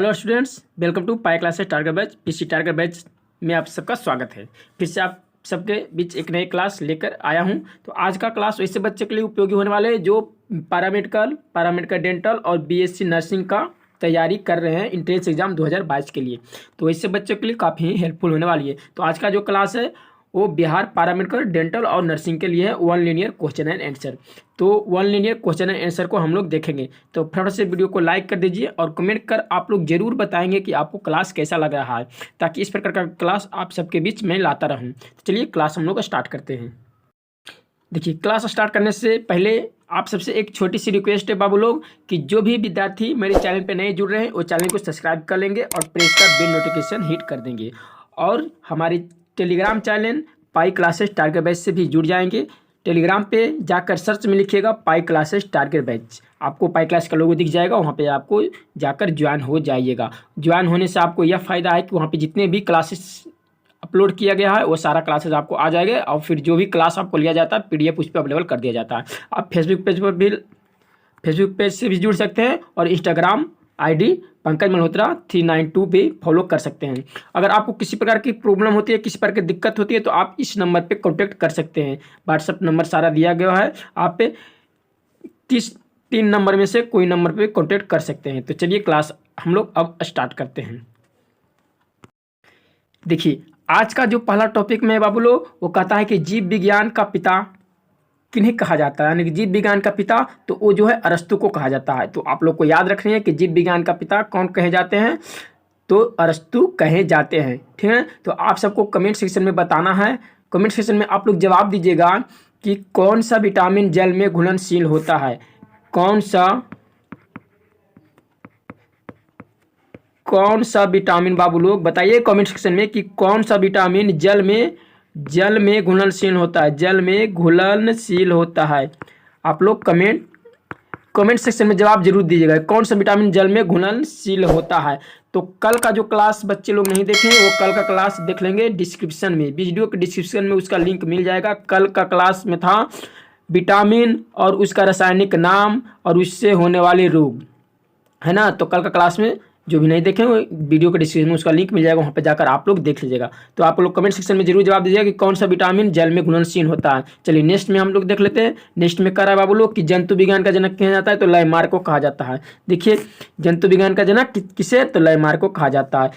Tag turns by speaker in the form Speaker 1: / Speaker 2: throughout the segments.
Speaker 1: Hello students, welcome to Pi classes target batch. PC target batch में आप सबका स्वागत है। फिर से आप सबके बीच एक नई क्लास लेकर आया हूं। तो आज का क्लास वैसे बच्चे के लिए उपयोगी होने वाले हैं जो पैरामेडिकल डेंटल और बीएससी नर्सिंग का तैयारी कर रहे हैं इंट्रेंस एग्जाम 2022 के लिए। तो ऐसे बच्चों के लिए काफ़ी हेल्पफुल होने वाली है। तो आज का जो क्लास है वो बिहार पैरामेडिकल डेंटल और नर्सिंग के लिए है, one linear question and answer. तो one linear question and answer को हम लोग देखेंगे। तो फटाफट से वीडियो को लाइक कर दीजिए और कमेंट कर आप लोग जरूर बताएंगे कि आपको क्लास कैसा लग रहा है, ताकि इस प्रकार का क्लास आप सबके बीच में लाता रहूं। तो चलिए क्लास हम लोग स्टार्ट करते हैं। देखिए, क्लास स्टार्ट करने से पहले आप सबसे एक छोटी सी रिक्वेस्ट है बाबू लोग, कि जो भी विद्यार्थी मेरे चैनल पर नए जुड़ रहे हैं वो चैनल को सब्सक्राइब कर लेंगे और प्रेस का बेल नोटिफिकेशन हिट कर देंगे। और हमारे टेलीग्राम चैनल पाई क्लासेस टारगेट बैच से भी जुड़ जाएंगे। टेलीग्राम पे जाकर सर्च में लिखिएगा पाई क्लासेस टारगेट बैच, आपको पाई क्लास का लोगो दिख जाएगा। वहाँ पे आपको जाकर ज्वाइन हो जाइएगा। ज्वाइन होने से आपको यह फ़ायदा है कि वहाँ पे जितने भी क्लासेस अपलोड किया गया है वो सारा क्लासेस आपको आ जाएगा, और फिर जो भी क्लास आपको लिया जाता है PDF उस पर अवेलेबल कर दिया जाता है। आप फेसबुक पेज से भी जुड़ सकते हैं और इंस्टाग्राम ID पंकज मल्होत्रा 392 पे फॉलो कर सकते हैं। अगर आपको किसी प्रकार की प्रॉब्लम होती है, किसी प्रकार की दिक्कत होती है, तो आप इस नंबर पे कांटेक्ट कर सकते हैं। व्हाट्सअप नंबर सारा दिया गया है, आप पे 3 नंबर में से कोई नंबर पे कांटेक्ट कर सकते हैं। तो चलिए क्लास हम लोग अब स्टार्ट करते हैं। देखिए, आज का जो पहला टॉपिक में बाबू लोग वो कहता है कि जीव विज्ञान का पिता किन्हें कहा जाता है, यानी कि जीव विज्ञान का पिता तो वो जो है अरस्तु को कहा जाता है। तो आप लोग को याद रखनी है कि जीव विज्ञान का पिता कौन कहे जाते हैं, तो अरस्तु कहे जाते हैं। ठीक है, तो आप सबको कमेंट सेक्शन में बताना है। कमेंट सेक्शन में आप लोग जवाब दीजिएगा कि कौन सा विटामिन जल में घुलनशील होता है। कौन सा विटामिन बाबू लोग बताइए कमेंट सेक्शन में कि कौन सा विटामिन जल में घुलनशील होता है, जल में घुलनशील होता है। आप लोग कमेंट सेक्शन में जवाब जरूर दीजिएगा कौन सा विटामिन जल में घुलनशील होता है। तो कल का जो क्लास बच्चे लोग नहीं देखे वो कल का क्लास देख लेंगे डिस्क्रिप्शन में, वीडियो के डिस्क्रिप्शन में उसका लिंक मिल जाएगा। कल का क्लास में था विटामिन और उसका रासायनिक नाम और उससे होने वाले रोग, है ना। तो कल का क्लास में जो भी नहीं देखें वो वीडियो के डिस्क्रिप्शन में उसका लिंक मिल जाएगा, वहाँ पे जाकर आप लोग देख लीजिएगा। तो आप लोग कमेंट सेक्शन में जरूर जवाब दीजिएगा कि कौन सा विटामिन जल में घुलनशील होता है। चलिए नेक्स्ट में हम लोग देख लेते हैं। नेक्स्ट में कह रहा है बाबू लोग कि जंतु विज्ञान का जनक कहा जाता है, तो लाइमार्क को कहा जाता है। देखिए, जंतु विज्ञान का जनक किसे, तो लाइमार्क को कहा जाता है।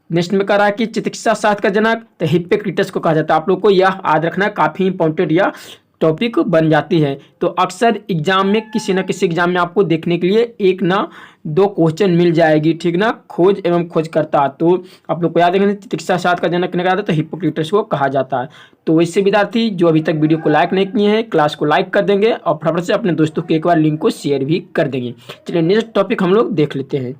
Speaker 1: नेक्स्ट में कह रहा है कि चिकित्सा शास्त्र का जनक तो हिप्पोक्रेटस को कहा जाता है। आप लोग को यह याद रखना काफ़ी इंपॉर्टेंट या टॉपिक बन जाती है। तो अक्सर एग्जाम में किसी न किसी एग्जाम में आपको देखने के लिए 1 ना 2 क्वेश्चन मिल जाएगी, ठीक ना। खोज एवं खोजकर्ता, तो आप लोग को याद रखेंगे चिकित्सा शास्त्र का जनक किन्हें कहा जाता है, तो हिप्पोक्रेटस को कहा जाता है। तो वैसे विद्यार्थी जो अभी तक वीडियो को लाइक नहीं किए हैं, क्लास को लाइक कर देंगे और फटाफट से अपने दोस्तों के एक बार लिंक को शेयर भी कर देंगे। चलिए नेक्स्ट टॉपिक हम लोग देख लेते हैं।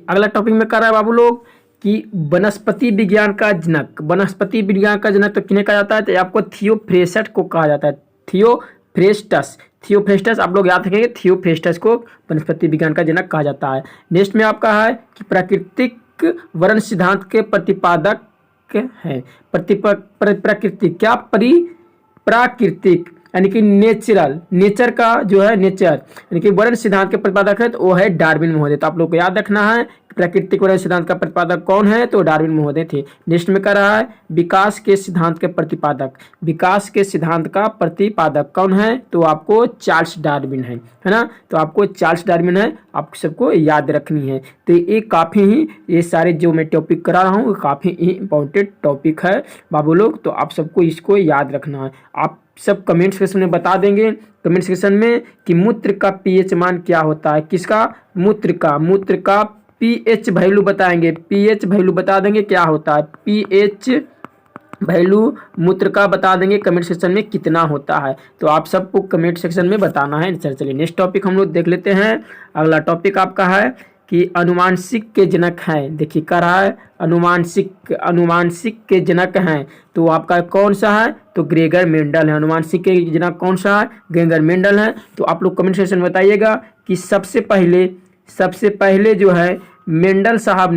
Speaker 1: अगला टॉपिक में कर रहा है बाबू लोग कि वनस्पति विज्ञान का जनक तो किन्हें कहा जाता है, तो आपको थियोफ्रेस्टस को कहा जाता है। थियोफ्रेस्टस आप लोग याद रखेंगे, थियोफ्रेस्टस को वनस्पति विज्ञान का जनक कहा जाता है। नेक्स्ट में आपका है कि प्राकृतिक वर्ण सिद्धांत के प्रतिपादक है। प्राकृतिक यानी कि नेचर का जो है नेचर यानी कि वर्ण सिद्धांत के प्रतिपादक है, तो वो है डार्विन महोदय। तो आप लोग को याद रखना है प्राकृतिक वर्ण सिद्धांत का प्रतिपादक कौन है, तो डार्विन महोदय थे। नेक्स्ट में कह रहा है विकास के सिद्धांत का प्रतिपादक कौन है, तो आपको चार्ल्स डार्विन है ना। तो आपको चार्ल्स डार्विन है, आप सबको याद रखनी है। तो ये काफ़ी ही ये सारे जो मैं टॉपिक करा रहा हूँ काफ़ी ही इंपॉर्टेंट टॉपिक है बाबू लोग। तो आप सबको इसको याद रखना है। आप सब कमेंट सेक्शन में बता देंगे कमेंट सेक्शन में कि मूत्र का pH मान क्या होता है। किसका, मूत्र का pH वैल्यू बताएंगे, pH वैल्यू बता देंगे क्या होता है। pH वैल्यू मूत्र का बता देंगे कमेंट सेक्शन में कितना होता है। तो आप सबको कमेंट सेक्शन में बताना है। चलिए नेक्स्ट टॉपिक हम लोग देख लेते हैं। अगला टॉपिक आपका है कि अनुवांशिक के जनक हैं। देखिए कह रहा है अनुवांशिक के जनक हैं, तो आपका कौन सा है, तो ग्रेगर मेंडल है। अनुवांशिक के जनक कौन सा है, ग्रेगर मेंडल है। तो आप लोग कमेंट सेक्शन में बताइएगा कि सबसे पहले जो है मेंडल साहब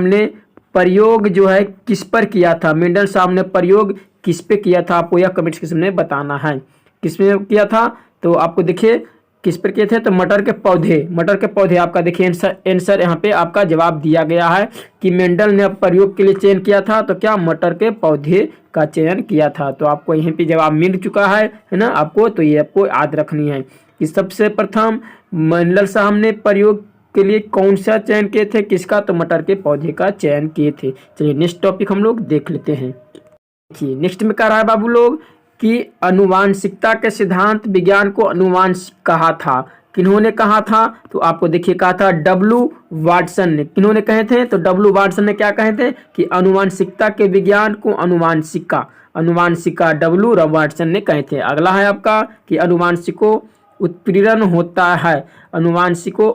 Speaker 1: ने प्रयोग जो है किस पर किया था, मेंडल साहब ने प्रयोग किस पे किया था, आपको यह कमेंट सेक्शन में बताना है किस पे किया था। तो आपको देखिए किस पर किए थे? तो मटर के पौधे, मटर के पौधे आपका देखिए आंसर यहाँ पे आपका जवाब दिया गया है कि मेंडल ने प्रयोग के लिए चयन किया था, तो क्या मटर के पौधे का चयन किया था। तो आपको यहीं पे जवाब मिल चुका है ना आपको, तो ये आपको याद रखनी है कि सबसे प्रथम मेंडल साहब ने प्रयोग के लिए कौन सा चयन किए थे, किसका? तो मटर के पौधे का चयन किए थे। चलिए नेक्स्ट टॉपिक हम लोग देख लेते हैं। देखिए नेक्स्ट में कह रहा है बाबू लोग कि आनुवांशिकता के सिद्धांत विज्ञान को आनुवांशिक कहा था। किन्होंने कहा था? तो आपको देखिए कहा था डब्ल्यू वाटसन ने। किन्होंने कहे थे? तो डब्ल्यू वाटसन ने क्या कहे थे कि आनुवांशिकता के विज्ञान को आनुवांशिका, आनुवांशिका डब्ल्यू वाटसन ने कहे थे। अगला है आपका कि आनुवांशिको उत्प्रेरण होता है, आनुवांशिको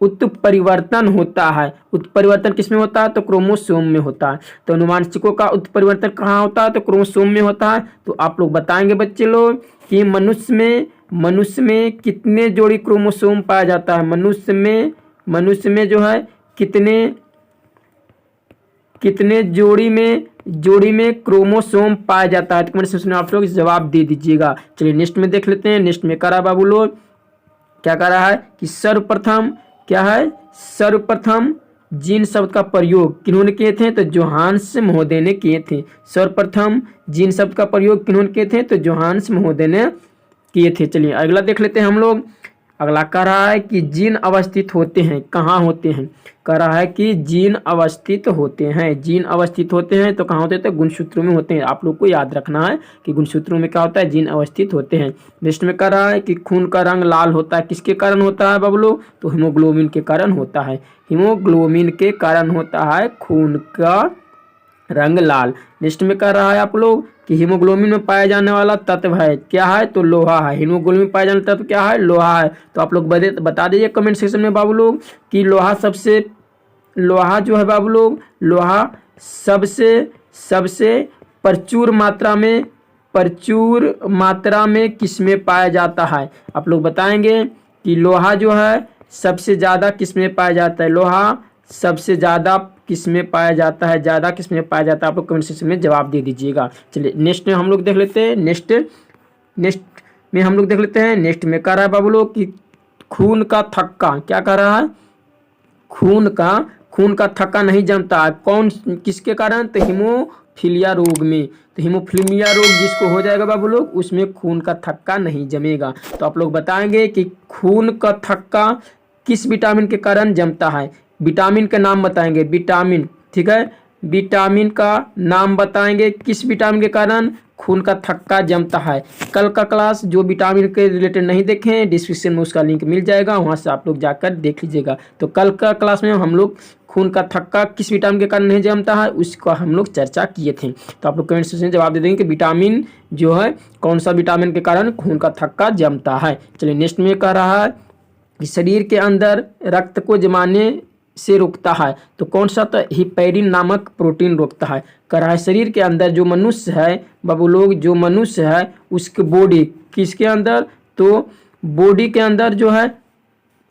Speaker 1: उत्परिवर्तन होता है। उत्परिवर्तन किसमें होता है? तो क्रोमोसोम में होता है। तो आनुवांशिकों का उत्परिवर्तन कहाँ होता है? तो क्रोमोसोम में होता है। तो आप लोग बताएंगे बच्चे लोग कि मनुष्य में कितने जोड़ी क्रोमोसोम पाया जाता है? मनुष्य में जो है कितने जोड़ी में क्रोमोसोम पाया जाता है? तो कमेंट सेक्शन में आप लोग जवाब दे दीजिएगा। चलिए नेक्स्ट में देख लेते हैं। नेक्स्ट में करा बाबू लोग क्या कर रहा है कि सर्वप्रथम क्या है? सर्वप्रथम जीन शब्द का प्रयोग किन्होंने किए थे? तो जोहान्स महोदय ने किए थे। सर्वप्रथम जीन शब्द का प्रयोग किन्होंने किए थे? तो जोहान्स महोदय ने किए थे। चलिए अगला देख लेते हैं हम लोग। अगला कह रहा है कि जीन अवस्थित होते हैं, कहाँ होते हैं? कह रहा है कि जीन अवस्थित होते हैं। जीन अवस्थित होते हैं तो कहाँ होते हैं? तो गुणसूत्रों में होते हैं। आप लोग को याद रखना है कि गुणसूत्रों में क्या होता है? जीन अवस्थित होते हैं। नेक्स्ट में कह रहा है कि खून का रंग लाल होता है, किसके कारण होता है बबलू? तो हीमोग्लोबिन के कारण होता है। हीमोग्लोबिन के कारण होता है खून का रंग लाल। नेक्स्ट में कह रहा है आप लोग कि हीमोग्लोबिन में पाया जाने वाला तत्व है, क्या है? तो लोहा है। हीमोग्लोबिन में पाया जाने वाला तत्व क्या है? लोहा है। तो आप लोग बता दीजिए कमेंट सेक्शन में बाबू लोग कि लोहा जो है बाबू लोग, लोहा सबसे प्रचुर मात्रा में किसमें पाया जाता है? आप लोग बताएंगे कि लोहा जो है सबसे ज़्यादा किसमें पाया जाता है? लोहा सबसे ज़्यादा किसमें पाया जाता है? ज़्यादा किसमें पाया जाता है? आप लोग कमेंट सेक्शन में जवाब दे दीजिएगा। चलिए नेक्स्ट में हम लोग देख लेते हैं। नेक्स्ट में कह रहा है बाबू लोग कि खून का थक्का, क्या कह रहा है? खून का थक्का नहीं जमता है, कौन किसके कारण? तो हीमोफीलिया रोग में। तो हीमोफीलिया रोग जिसको हो जाएगा बाबू लोग, उसमें खून का थक्का नहीं जमेगा। तो आप लोग बताएंगे कि खून का थक्का किस विटामिन के कारण जमता है? विटामिन का नाम बताएंगे। विटामिन, ठीक है, विटामिन का नाम बताएंगे किस विटामिन के कारण खून का थक्का जमता है। कल का क्लास जो विटामिन के रिलेटेड नहीं देखें, डिस्क्रिप्शन में उसका लिंक मिल जाएगा, वहां से आप लोग जाकर देख लीजिएगा। तो कल का क्लास में हम लोग खून का थक्का किस विटामिन के कारण नहीं जमता है उसका हम लोग चर्चा किए थे। तो आप लोग कमेंट सेक्शन में जवाब दे देंगे कि विटामिन जो है कौन सा विटामिन के कारण खून का थक्का जमता है। चलिए नेक्स्ट में कह रहा है कि शरीर के अंदर रक्त को जमाने से रोकता है, तो कौन सा? तो हिपैरिन नामक प्रोटीन रोकता है। कह रहा है शरीर के अंदर जो मनुष्य है बाबू लोग, जो मनुष्य है उसके बॉडी किसके अंदर? तो बॉडी के अंदर जो है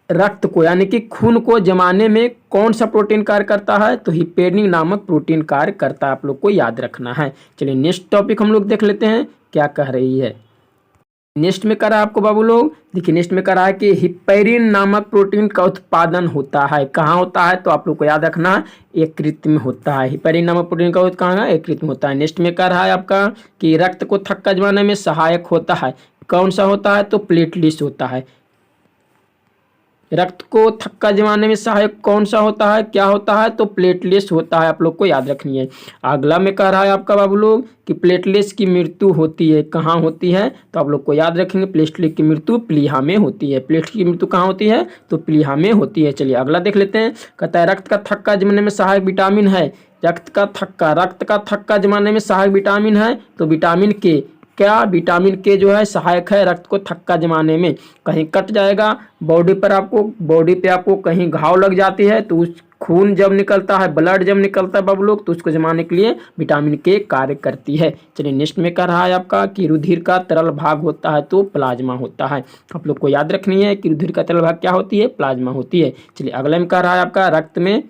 Speaker 1: रक्त को यानी कि खून को जमाने में कौन सा प्रोटीन कार्य करता है? तो हिपैरिन नामक प्रोटीन कार्य करता है। आप लोग को याद रखना है। चलिए नेक्स्ट टॉपिक हम लोग देख लेते हैं क्या कह रही है। नेक्स्ट में कह रहा है आपको बाबू लोग, देखिए नेक्स्ट में कह रहा है कि हिपैरिन नामक प्रोटीन का उत्पादन होता है, कहाँ होता है? तो आप लोग को याद रखना है यकृत में होता है। हिपैरिन नामक प्रोटीन का कहाँ है? यकृत में होता है। नेक्स्ट में कह रहा है आपका कि रक्त को थक्का जमाने में सहायक होता है, कौन सा होता है? तो प्लेटलेट्स होता है। रक्त को थक्का जमाने में सहायक कौन सा होता है? क्या होता है? तो प्लेटलेट्स होता है। आप लोग को याद रखनी है। अगला में कह रहा है आपका बाबू लोग कि प्लेटलेट्स की मृत्यु होती है, कहाँ होती है? तो आप लोग को याद रखेंगे प्लेटलेट की मृत्यु प्लीहा में होती है। प्लेटलेट की मृत्यु कहाँ होती है? तो प्लीहा में होती है। चलिए अगला देख लेते हैं। कहता है रक्त का थक्का जमाने में सहायक विटामिन है। रक्त का थक्का जमाने में सहायक विटामिन है तो विटामिन के, क्या? विटामिन के जो है सहायक है रक्त को थक्का जमाने में। कहीं कट जाएगा बॉडी पे आपको कहीं घाव लग जाती है तो उस खून जब निकलता है, ब्लड जब निकलता है बाबू लोग, तो उसको जमाने के लिए विटामिन के कार्य करती है। चलिए नेक्स्ट में कह रहा है आपका कि रुधिर का तरल भाग होता है तो प्लाज्मा होता है। आप लोग को याद रखनी है कि रुधिर का तरल भाग क्या होती है? प्लाज्मा होती है। चलिए अगले में कह रहा है आपका रक्त में,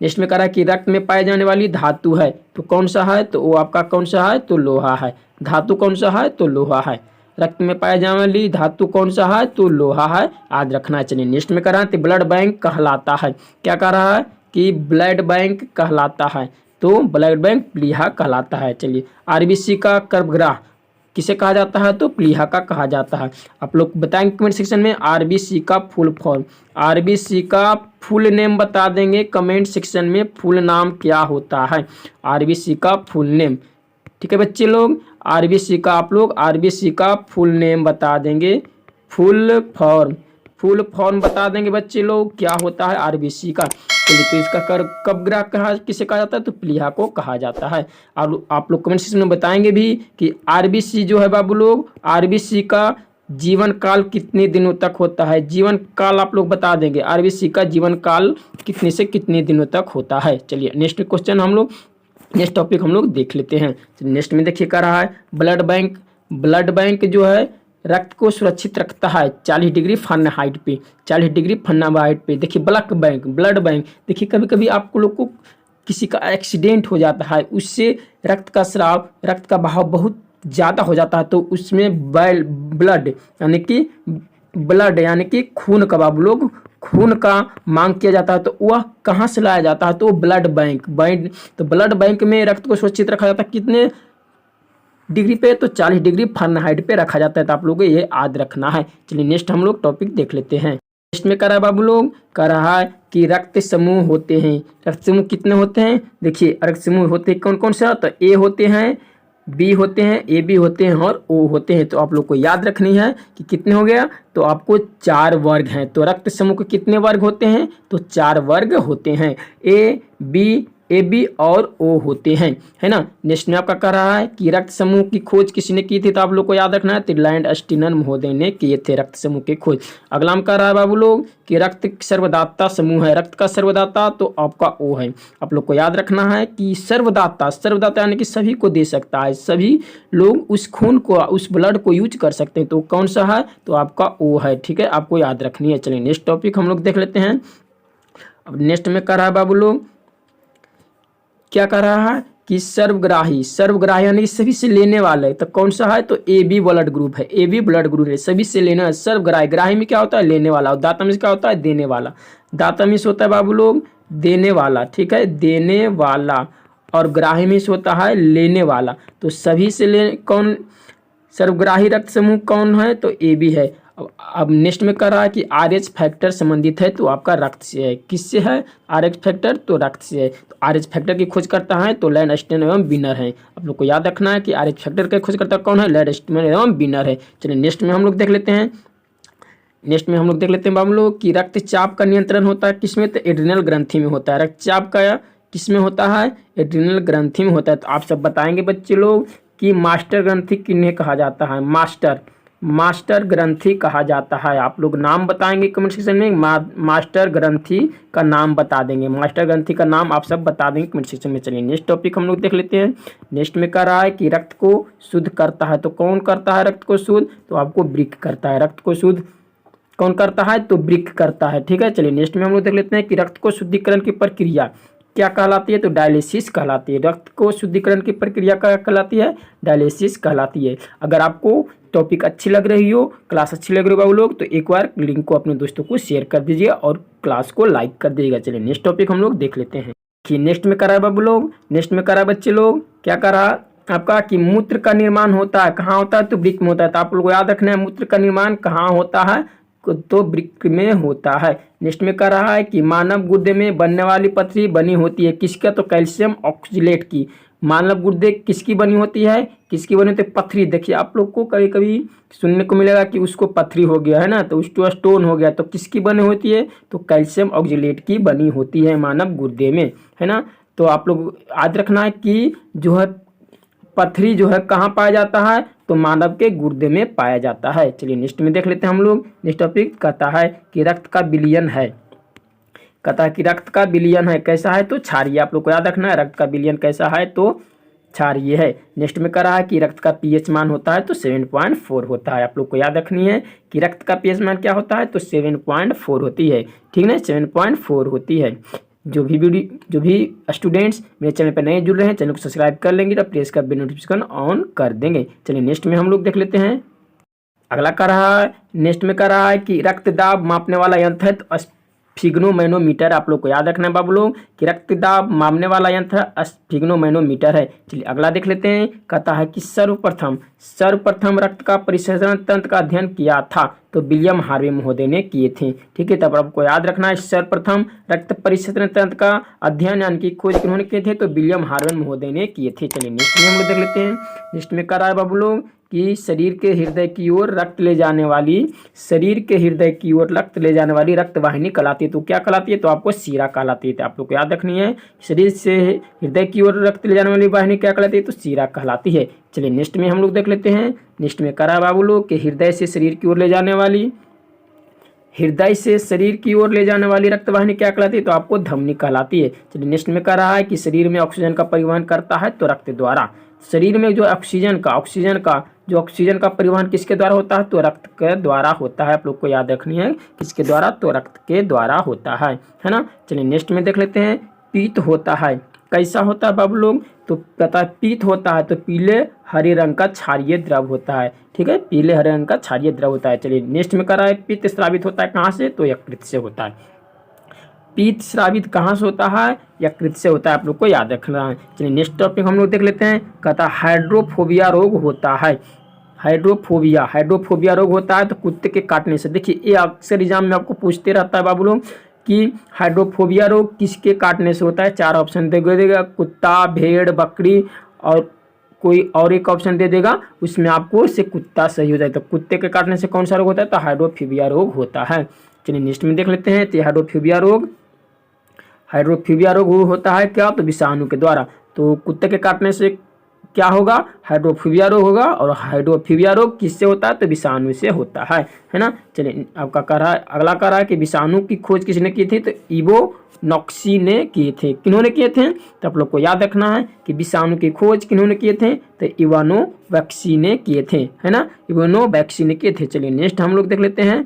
Speaker 1: नेक्स्ट में कह रहा है कि रक्त में पाई जाने वाली धातु है तो कौन सा है? तो वो आपका कौन सा है? तो लोहा है। धातु कौन सा है? तो लोहा है। रक्त में पाए जाने वाली धातु कौन सा है? तो लोहा है, याद रखना है। चलिए नेक्स्ट में कर रहा है, तो ब्लड बैंक कहलाता है, क्या कह रहा है कि ब्लड बैंक कहलाता है, तो ब्लड बैंक प्लीहा कहलाता है। चलिए आरबीसी का गर्भगृह किसे कहा जाता है? तो प्लीहा का कहा जाता है। आप लोग बताएंगे कमेंट सेक्शन में आरबीसी का फुल फॉर्म, आरबीसी का फुल नेम बता देंगे कमेंट सेक्शन में, फुल नाम क्या होता है आरबीसी का फुल नेम। ठीक है बच्चे लोग, आरबीसी का आप लोग आरबीसी का फुल नेम बता देंगे, फुल फॉर्म बता देंगे बच्चे लोग क्या होता है आरबीसी का। चलिए तो इसका गर्भगृह कहा किसे कहा जाता है? तो प्लीहा को कहा जाता है। और आप लोग कमेंट सेक्शन में बताएंगे भी कि आरबीसी जो है बाबू लोग, आरबीसी का जीवन काल कितने दिनों तक होता है? जीवन काल आप लोग बता देंगे, आरबीसी का जीवन काल कितने से कितने दिनों तक होता है। चलिए नेक्स्ट क्वेश्चन हम लोग, नेक्स्ट टॉपिक हम लोग देख लेते हैं। नेक्स्ट में देखिए क्या रहा है, ब्लड बैंक। ब्लड बैंक जो है रक्त को सुरक्षित रखता है 40 डिग्री फ़ारेनहाइट पे, 40 डिग्री फ़ारेनहाइट पे। देखिए ब्लड बैंक देखिए कभी कभी आपको लोग को किसी का एक्सीडेंट हो जाता है, उससे रक्त का स्राव, रक्त का बहाव बहुत ज़्यादा हो जाता है, तो उसमें ब्लड यानी कि खून का बाबू लोग, खून का मांग किया जाता है, तो वह कहाँ से लाया जाता है? तो ब्लड बैंक। तो ब्लड बैंक में रक्त को सुरक्षित रखा जाता है कितने डिग्री पे? तो 40 डिग्री फ़ारेनहाइट पे रखा जाता है, तो आप लोगों को ये याद रखना है। चलिए नेक्स्ट हम लोग टॉपिक देख लेते हैं। नेक्स्ट में कह रहा है बाबू लोग, कह रहा है कि रक्त समूह होते हैं। रक्त समूह कितने होते हैं? देखिए रक्त समूह होते हैं कौन कौन सा? तो ए होते हैं, बी होते हैं, ए बी होते हैं और ओ होते हैं। तो आप लोग को याद रखनी है कि कितने हो गया? तो आपको 4 वर्ग हैं। तो रक्त समूह के कितने वर्ग होते हैं? तो 4 वर्ग होते हैं, ए बी और ओ होते हैं, है ना। नेक्स्ट में आपका कह रहा है कि रक्त समूह की खोज किसने की थी? तो आप लोग को याद रखना है, तो लैंड स्टीनर महोदय ने किए थे रक्त समूह की खोज। अगला में कह रहा है बाबू लोग कि रक्त सर्वदाता समूह है, रक्त का सर्वदाता तो आपका ओ है। आप लोग को याद रखना है कि सर्वदाता यानी कि सभी को दे सकता है, सभी लोग उस खून को, उस ब्लड को यूज कर सकते हैं, तो कौन सा है? तो आपका ओ है। ठीक है, आपको याद रखनी है। चलिए नेक्स्ट टॉपिक हम लोग देख लेते हैं। अब नेक्स्ट में कह रहा है बाबू लोग, क्या कर रहा है कि सर्वग्राही यानी सभी से लेने वाले, तो कौन सा है? तो ए बी ब्लड ग्रुप है, ए बी ब्लड ग्रुप है, सभी से लेने वाला। सर्वग्राही, ग्राही में क्या होता है? लेने वाला। और दाता में क्या होता है? देने वाला। दाता में होता है बाबू लोग देने वाला, ठीक है, देने वाला। और ग्राही में होता है लेने वाला। तो सभी से ले कौन सर्वग्राही रक्त समूह कौन है? तो ए बी है। अब नेक्स्ट में कह रहा है कि RH फैक्टर संबंधित है, तो आपका रक्त से है। किससे है? RH फैक्टर, तो रक्त से है। तो RH फैक्टर की खोज करता है तो लैंड स्टीनर एवं बिनर है। आप लोग को याद रखना है कि RH फैक्टर की खोज करता कौन है? लैंड स्टीनर एवं बिनर है। चलिए नेक्स्ट में हम लोग देख लेते हैं। बाबू लोग कि रक्तचाप का नियंत्रण होता है किसमें? तो एड्रिनल ग्रंथि में होता है। रक्तचाप का किसमें होता है? एड्रिनल ग्रंथि में होता है। तो आप सब बताएंगे बच्चे लोग कि मास्टर ग्रंथि किन्हें कहा जाता है? मास्टर ग्रंथि कहा जाता है। आप लोग नाम बताएंगे कमेंट सेक्शन में, मास्टर ग्रंथि का नाम बता देंगे, मास्टर ग्रंथि का नाम आप सब बता देंगे कमेंट सेक्शन में। चलिए नेक्स्ट टॉपिक हम लोग देख लेते हैं। नेक्स्ट में कह रहा है कि रक्त को शुद्ध करता है, तो कौन करता है रक्त को शुद्ध? तो आपको वृक्क करता है। रक्त को शुद्ध कौन करता है? तो वृक्क करता है। ठीक है, चलिए नेक्स्ट में हम लोग देख लेते हैं कि रक्त को शुद्धिकरण की प्रक्रिया क्या कहलाती है? तो डायलिसिस कहलाती है। रक्त को शुद्धिकरण की प्रक्रिया क्या कहलाती है? डायलिसिस कहलाती है। अगर आपको टॉपिक अच्छी लग रही हो, क्लास अच्छी लग रही हो बाबू लोग, तो एक बार लिंक को अपने दोस्तों को शेयर कर दीजिए और क्लास को लाइक कर दीजिएगा। चलिए नेक्स्ट टॉपिक हम लोग देख लेते हैं कि नेक्स्ट में करा है बाबू लोग, नेक्स्ट में करा बच्चे लोग, क्या करा आपका कि मूत्र का निर्माण होता है कहाँ होता है? तो वृक्क में होता है। तो आप लोग को याद रखना है मूत्र का निर्माण कहाँ होता है? तो वृक्क में होता है। नेक्स्ट में कह रहा है कि मानव गुर्दे में बनने वाली पथरी बनी होती है किसका? तो कैल्शियम ऑक्सलेट की। मानव गुर्दे किसकी बनी होती है? किसकी बनी होती है? पथरी। देखिए आप लोग को कभी कभी सुनने को मिलेगा कि उसको पथरी हो गया है ना, तो उसको स्टोन हो गया, तो किसकी बनी होती है? तो कैल्शियम ऑक्सलेट की बनी होती है मानव गुर्दे में, है ना। तो आप लोग याद रखना है कि जो है पथरी जो है कहाँ पाया जाता है? तो मानव के गुर्दे में पाया जाता है। चलिए नेक्स्ट में देख लेते हैं हम लोग। नेक्स्ट टॉपिक कहता है कि रक्त का विलयन है, कहता है कि रक्त का विलयन है कैसा है? तो क्षारीय। आप लोग को याद रखना है रक्त का विलयन कैसा है? तो क्षारीय है। नेक्स्ट में कह रहा है कि रक्त का pH मान होता है तो 7.4 होता है। आप लोग को याद रखनी है कि रक्त का pH मान क्या होता है? तो 7.4 होती है, ठीक ना, 7.4 होती है। जो भी स्टूडेंट्स मेरे चैनल पर नए जुड़ रहे हैं, चैनल को सब्सक्राइब कर लेंगे और प्रेस का बेल नोटिफिकेशन ऑन कर देंगे। चलिए नेक्स्ट में हम लोग देख लेते हैं। अगला कह रहा है, नेक्स्ट में कह रहा है कि रक्त दाब मापने वाला यंत्र है तो स्फिग्नोमैनोमीटर। आप लोग को याद रखना है बाबू लोग कि रक्त दाब मापने वाला यंत्र स्फिग्नोमैनोमीटर है। चलिए अगला देख लेते हैं। कहता है कि सर्वप्रथम रक्त का परिसंचरण तंत्र का अध्ययन किया था तो विलियम हार्वे महोदय ने किए थे। ठीक है, तब आपको याद रखना है सर्वप्रथम रक्त परिसंचरण तंत्र का अध्ययन यानी कि खोज किन्होंने किए थे तो विलियम हार्वे महोदय ने किए थे। चलिए नेक्स्ट में हम लोग देख लेते हैं। नेक्स्ट में कह रहा है बाबू लोग कि शरीर के हृदय की ओर रक्त ले जाने वाली रक्त वाहिनी कहलाती है। तो क्या कहलाती है? तो आपको सीरा कहलाती है। तो आप लोग को याद रखनी है, शरीर से हृदय की ओर रक्त ले जाने वाली वाहिनी क्या कहलाती है? तो सीरा कहलाती है। चलिए नेक्स्ट में हम लोग देख लेते हैं। नेक्स्ट में करा बाबू लोग कि हृदय से शरीर की ओर ले जाने वाली रक्त वाहिनी क्या कहलाती है? तो आपको धमनी कहलाती है। चलिए नेक्स्ट में कह रहा है कि शरीर में ऑक्सीजन का परिवहन करता है तो रक्त द्वारा। शरीर में जो ऑक्सीजन का परिवहन किसके द्वारा होता है? तो रक्त के द्वारा होता है। आप लोग को याद रखनी है किसके द्वारा? तो रक्त के द्वारा होता है ना। चलिए नेक्स्ट में देख लेते हैं। पीत होता है, कैसा होता है बाबू लोग? तो पता है पीत होता है तो पीले हरे रंग का क्षारीय द्रव होता है। ठीक है, पीले हरे रंग का क्षारीय द्रव होता है। चलिए नेक्स्ट में कह रहा है पित्त स्रावित होता है कहाँ से? तो यकृत से होता है। पित्त स्रावित कहाँ से होता है? यकृत से होता है। आप लोग को याद रखना है। चलिए नेक्स्ट टॉपिक हम लोग देख लेते हैं। कहता है हाइड्रोफोबिया रोग होता है। हाइड्रोफोबिया रोग होता है तो कुत्ते के काटने से। देखिए ये अक्सर एग्जाम में आपको पूछते रहता है बाबू लोग कि हाइड्रोफोबिया रोग किसके काटने से होता है। 4 ऑप्शन दे देगा, कुत्ता, भेड़, बकरी और कोई और एक ऑप्शन दे देगा, उसमें आपको से कुत्ता सही हो जाए। तो कुत्ते के काटने से कौन सा रोग होता है? तो हाइड्रोफोबिया रोग होता है। चलिए नेक्स्ट में देख लेते हैं। तो हाइड्रोफोबिया रोग होता है क्या? तो विषाणु के द्वारा। तो कुत्ते के काटने से क्या होगा? हाइड्रोफोबिया रोग होगा। और हाइड्रोफोबिया रोग किससे होता है? तो विषाणु से होता है ना। चलिए आपका कह रहा है, अगला कह रहा है कि विषाणु की खोज किसने की थी? तो इवोनॉक्सी ने किए थे। किन्होंने किए थे? तो आप लोग को याद रखना है कि विषाणु की खोज किन्होंने किए थे? तो इवानोवैक्सी ने किए थे, है ना। इवानोवैक्सी ने किए थे। चलिए नेक्स्ट हम लोग देख लेते हैं।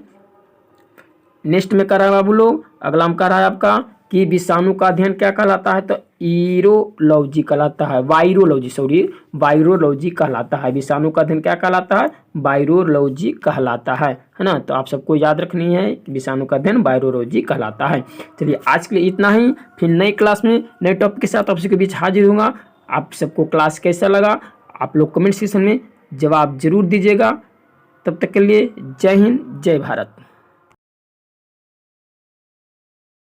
Speaker 1: नेक्स्ट में कह रहा है बाबू लोग, अगला में कह रहा है आपका कि विषाणु का अध्ययन क्या कहलाता है? तो वायरोलॉजी कहलाता है। वायरोलॉजी कहलाता है। विषाणु का अध्ययन क्या कहलाता है? वायरोलॉजी कहलाता है ना। तो आप सबको याद रखनी है कि विषाणु का अध्ययन वायरोलॉजी कहलाता है। चलिए आज के लिए इतना ही, फिर नई क्लास में नए टॉपिक के साथ आप सबके बीच हाजिर होगा। आप सबको क्लास कैसा लगा आप लोग कमेंट सेक्शन में जवाब जरूर दीजिएगा। तब तक के लिए जय हिंद, जय भारत।